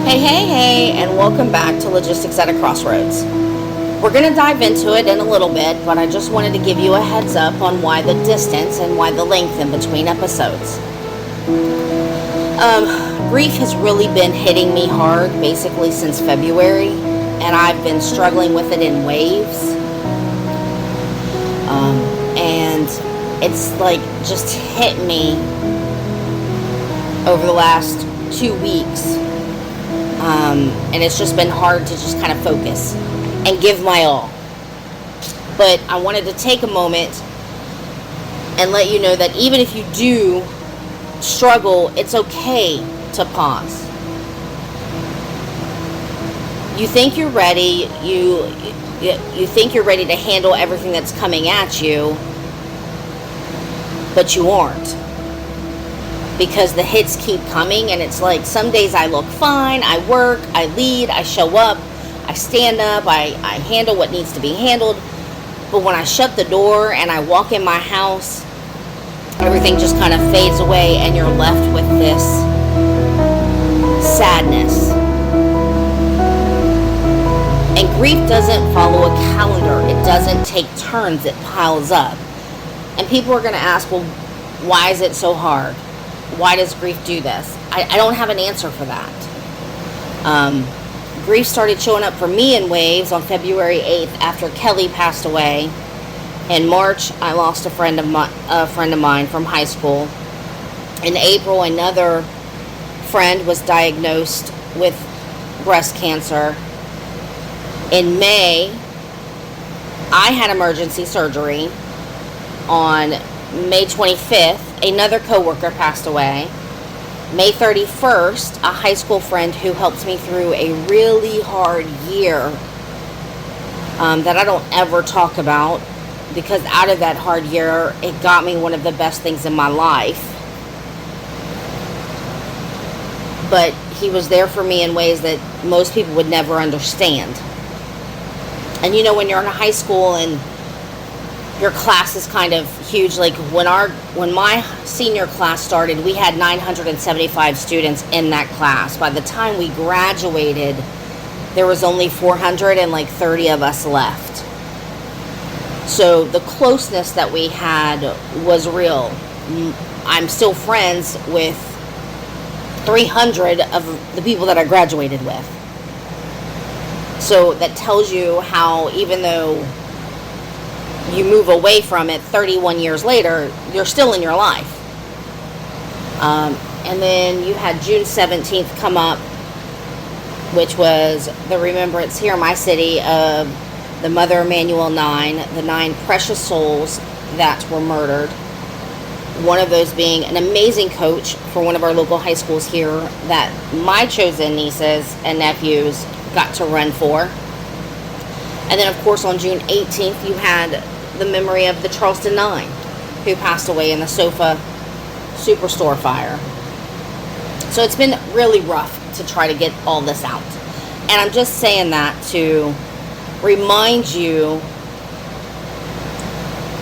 Hey, and welcome back to Logistics at a Crossroads. We're going to dive into it in a little bit, but I just wanted to give you a heads up on why the distance and why the length in between episodes. Grief has really been hitting me hard basically since February, and I've been struggling with it in waves. And it's like just hit me over the last 2 weeks. And it's just been hard to just kind of focus and give my all. But I wanted to take a moment and let you know that even if you do struggle, it's okay to pause. You think you're ready, you think you're ready to handle everything that's coming at you, but you aren't. Because the hits keep coming, and it's like some days I look fine, I work, I lead, I show up, I stand up, I handle what needs to be handled. But when I shut the door and I walk in my house, everything just kind of fades away, and you're left with this sadness. And grief doesn't follow a calendar. It doesn't take turns. It piles up. And people are going to ask, well, why is it so hard? Why does grief do this? I don't have an answer for that. Grief started showing up for me in waves on February 8th after Kelly passed away. In March, I lost a friend of mine from high school. In April, another friend was diagnosed with breast cancer. In May, I had emergency surgery. On May 25th, another coworker passed away. May 31st, a high school friend who helped me through a really hard year that I don't ever talk about, because out of that hard year, it got me one of the best things in my life. But he was there for me in ways that most people would never understand. And you know, when you're in high school and your class is kind of huge, like when my senior class started, we had 975 students in that class. By the time we graduated, there was only 430 of us left. So the closeness that we had was real. I'm still friends with 300 of the people that I graduated with. So that tells you how, even though you move away from it 31 years later, you're still in your life. And then you had June 17th come up, which was the remembrance here in my city of the Mother Emanuel 9, the 9 precious souls that were murdered. One of those being an amazing coach for one of our local high schools here that my chosen nieces and nephews got to run for. And then, of course, on June 18th, you had the memory of the Charleston 9, who passed away in the Sofa Superstore fire. So it's been really rough to try to get all this out. And I'm just saying that to remind you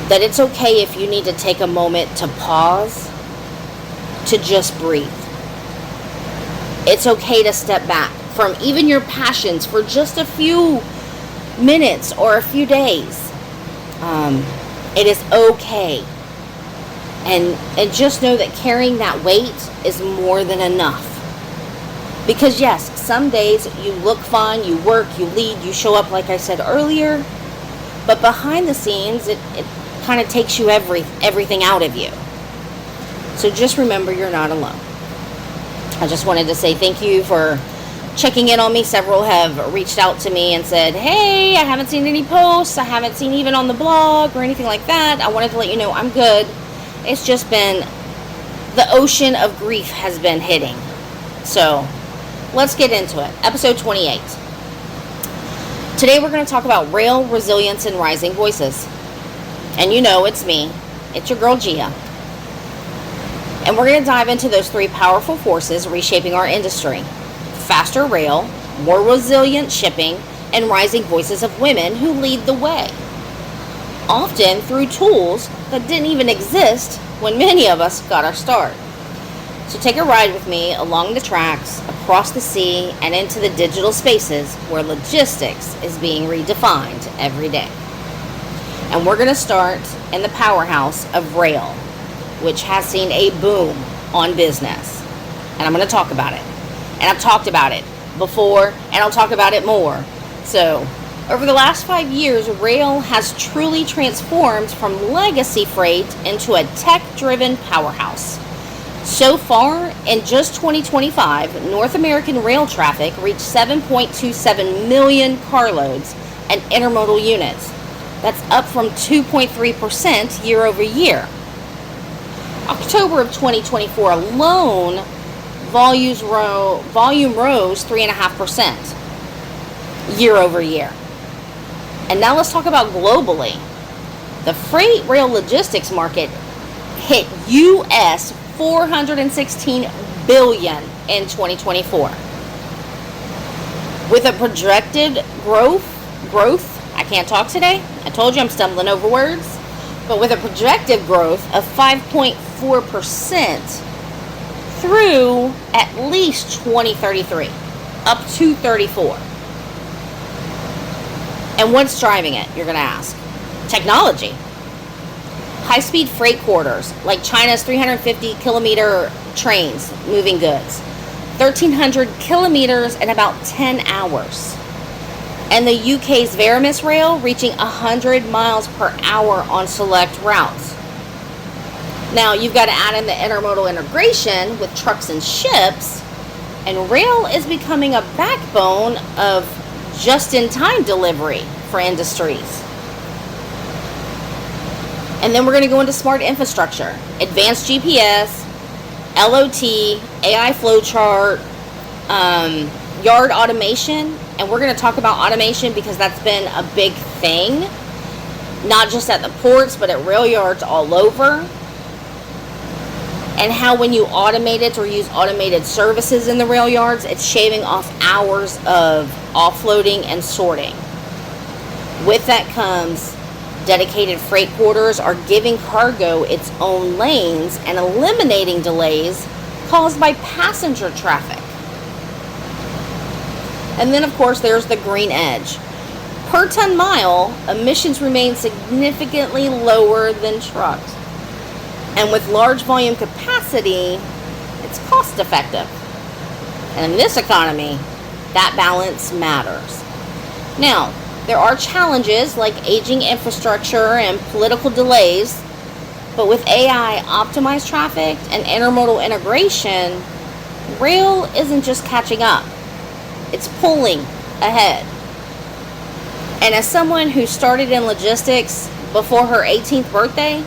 that it's okay if you need to take a moment to pause, to just breathe. It's okay to step back from even your passions for just a few minutes or a few days. It is okay. And just know that carrying that weight is more than enough. Because yes, some days you look fine, you work, you lead, you show up like I said earlier, but behind the scenes, it kind of takes you everything out of you. So just remember, you're not alone. I just wanted to say thank you for checking in on me. Several have reached out to me and said, hey, I haven't seen any posts. I haven't seen even on the blog or anything like that. I wanted to let you know I'm good. It's just been, the ocean of grief has been hitting. So let's get into it. Episode 28. Today we're going to talk about rail, resilience, and rising voices. And you know, it's me. It's your girl, Gia. And we're going to dive into those 3 powerful forces reshaping our industry. Faster rail, more resilient shipping, and rising voices of women who lead the way. Often through tools that didn't even exist when many of us got our start. So take a ride with me along the tracks, across the sea, and into the digital spaces where logistics is being redefined every day. And we're going to start in the powerhouse of rail, which has seen a boom on business. And I'm going to talk about it. And I've talked about it before, and I'll talk about it more. So, over the last 5 years, rail has truly transformed from legacy freight into a tech-driven powerhouse. So far, in just 2025, North American rail traffic reached 7.27 million carloads and intermodal units. That's up from 2.3% year over year. October of 2024 alone, volume rose 3.5% year over year. And now let's talk about globally. The freight rail logistics market hit US $416 billion in 2024. With a projected growth, I can't talk today. I told you I'm stumbling over words. But with a projected growth of 5.4% through at least 2033, up to 34. And what's driving it, you're going to ask? Technology. High-speed freight corridors, like China's 350-kilometer trains moving goods. 1,300 kilometers in about 10 hours. And the UK's Veramis rail reaching 100 miles per hour on select routes. Now, you've got to add in the intermodal integration with trucks and ships, and rail is becoming a backbone of just-in-time delivery for industries. And then we're going to go into smart infrastructure, advanced GPS, LOT, AI flowchart, yard automation. And we're going to talk about automation because that's been a big thing, not just at the ports, but at rail yards all over. And how when you automate it or use automated services in the rail yards, it's shaving off hours of offloading and sorting. With that comes dedicated freight corridors are giving cargo its own lanes and eliminating delays caused by passenger traffic. And then, of course, there's the green edge. Per ton mile, emissions remain significantly lower than trucks. And with large volume capacity, it's cost effective. And in this economy, that balance matters. Now, there are challenges like aging infrastructure and political delays, but with AI optimized traffic and intermodal integration, rail isn't just catching up, it's pulling ahead. And as someone who started in logistics before her 18th birthday,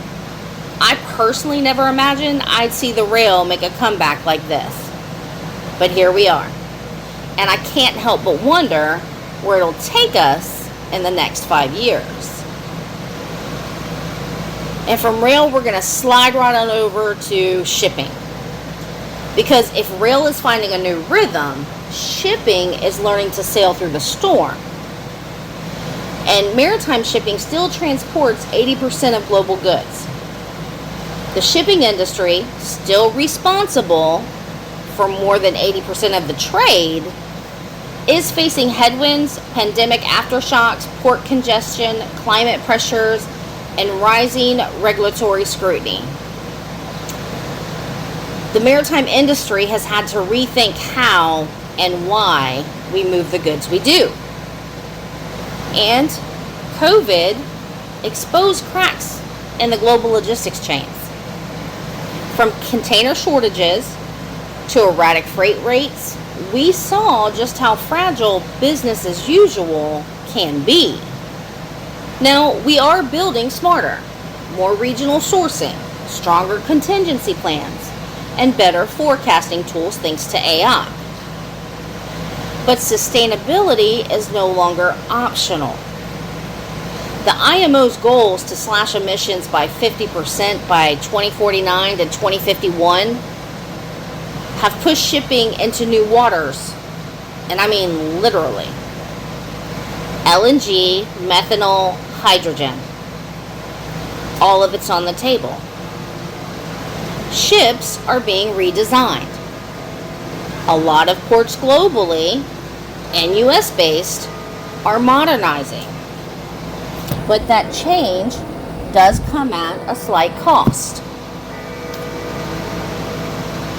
I personally never imagined I'd see the rail make a comeback like this. But here we are. And I can't help but wonder where it'll take us in the next 5 years. And from rail, we're going to slide right on over to shipping. Because if rail is finding a new rhythm, shipping is learning to sail through the storm. And maritime shipping still transports 80% of global goods. The shipping industry, still responsible for more than 80% of the trade, is facing headwinds, pandemic aftershocks, port congestion, climate pressures, and rising regulatory scrutiny. The maritime industry has had to rethink how and why we move the goods we do. And COVID exposed cracks in the global logistics chains. From container shortages to erratic freight rates, we saw just how fragile business as usual can be. Now, we are building smarter, more regional sourcing, stronger contingency plans, and better forecasting tools thanks to AI. But sustainability is no longer optional. The IMO's goals to slash emissions by 50% by 2049 to 2051 have pushed shipping into new waters, and I mean literally. LNG, methanol, hydrogen, all of it's on the table. Ships are being redesigned. A lot of ports globally and US based are modernizing. But that change does come at a slight cost.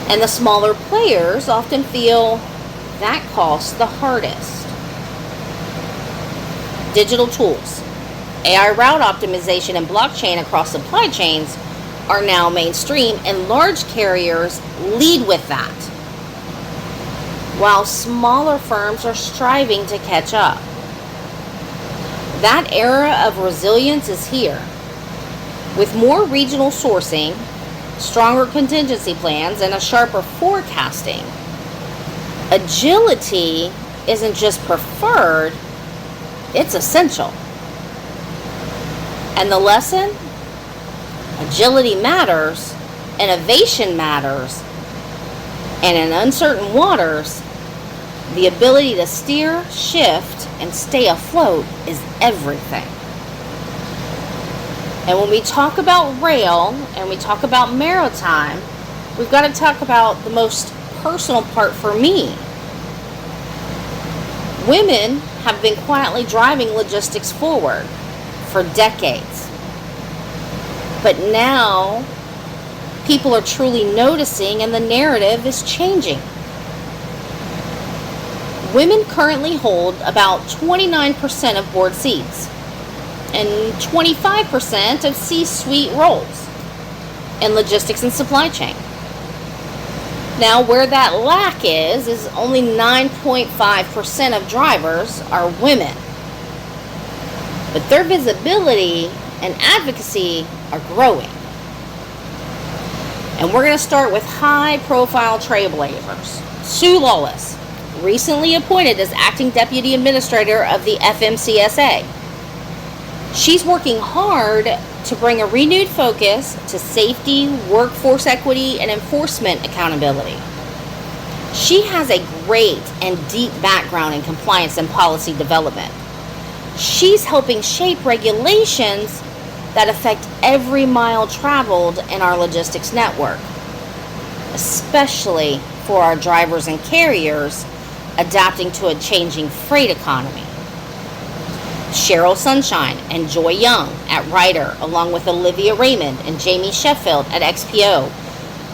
And the smaller players often feel that cost the hardest. Digital tools, AI route optimization, and blockchain across supply chains are now mainstream, and large carriers lead with that, while smaller firms are striving to catch up. That era of resilience is here. With more regional sourcing, stronger contingency plans, and a sharper forecasting, agility isn't just preferred, it's essential. And the lesson? Agility matters, innovation matters, and in uncertain waters, the ability to steer, shift, and stay afloat is everything. And when we talk about rail and we talk about maritime, we've got to talk about the most personal part for me. Women have been quietly driving logistics forward for decades. But now, people are truly noticing and the narrative is changing. Women currently hold about 29% of board seats and 25% of C-suite roles in logistics and supply chain. Now, where that lack is only 9.5% of drivers are women. But their visibility and advocacy are growing. And we're going to start with high-profile trailblazers. Sue Lawless, recently appointed as acting deputy administrator of the FMCSA. She's working hard to bring a renewed focus to safety, workforce equity, and enforcement accountability. She has a great and deep background in compliance and policy development. She's helping shape regulations that affect every mile traveled in our logistics network, especially for our drivers and carriers adapting to a changing freight economy. Cheryl Sunshine and Joy Young at Ryder, along with Olivia Raymond and Jamie Sheffield at XPO,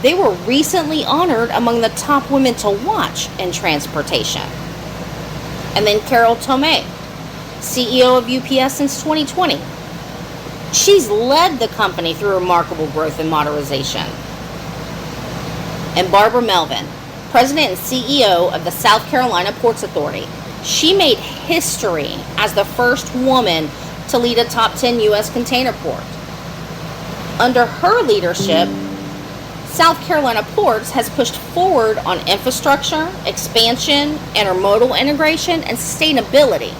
they were recently honored among the top women to watch in transportation. And then Carol Tomei, CEO of UPS since 2020. She's led the company through remarkable growth and modernization. And Barbara Melvin, President and CEO of the South Carolina Ports Authority. She made history as the first woman to lead a top 10 U.S. container port. Under her leadership, South Carolina Ports has pushed forward on infrastructure, expansion, intermodal integration, and sustainability.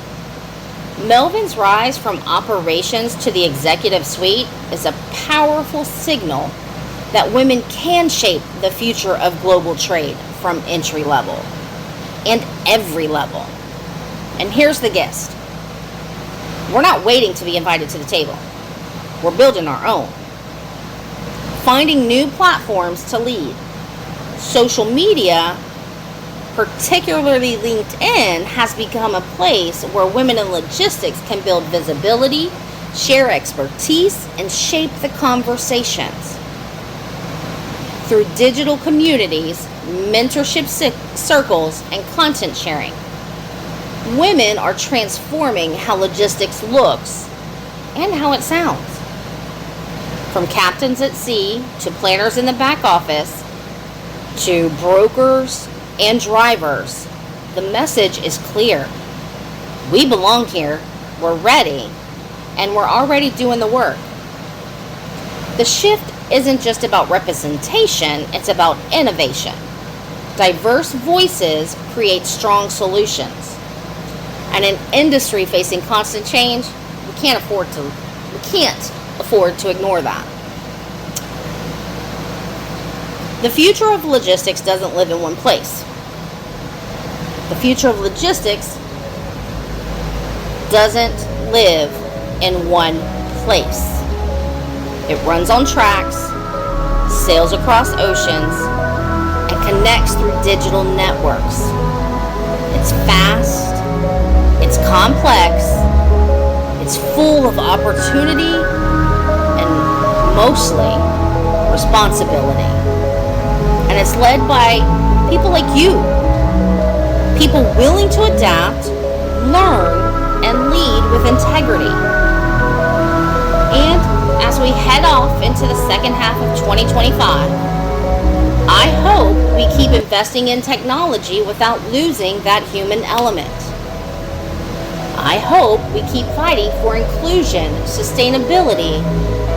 Melvin's rise from operations to the executive suite is a powerful signal that women can shape the future of global trade from entry level and every level. And here's the gist. We're not waiting to be invited to the table. We're building our own. Finding new platforms to lead. Social media, particularly LinkedIn, has become a place where women in logistics can build visibility, share expertise, and shape the conversations. Through digital communities, mentorship circles, and content sharing, women are transforming how logistics looks and how it sounds. From captains at sea to planners in the back office to brokers and drivers, the message is clear. We belong here, we're ready, and we're already doing the work. The shift isn't just about representation, it's about innovation. Diverse voices create strong solutions. And an industry facing constant change, we can't afford to ignore that. The future of logistics doesn't live in one place. The future of logistics doesn't live in one place. It runs on tracks, sails across oceans, and connects through digital networks. It's fast, it's complex, it's full of opportunity, and mostly responsibility. And it's led by people like you, people willing to adapt, learn, and lead with integrity. And as we head off into the second half of 2025, I hope we keep investing in technology without losing that human element. I hope we keep fighting for inclusion, sustainability,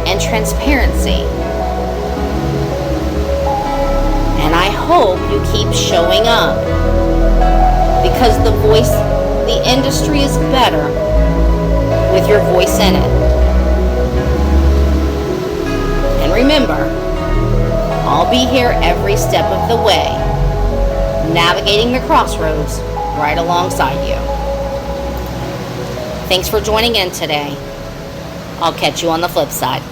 and transparency. And I hope you keep showing up, because the industry is better with your voice in it. And remember, I'll be here every step of the way, navigating the crossroads right alongside you. Thanks for joining in today. I'll catch you on the flip side.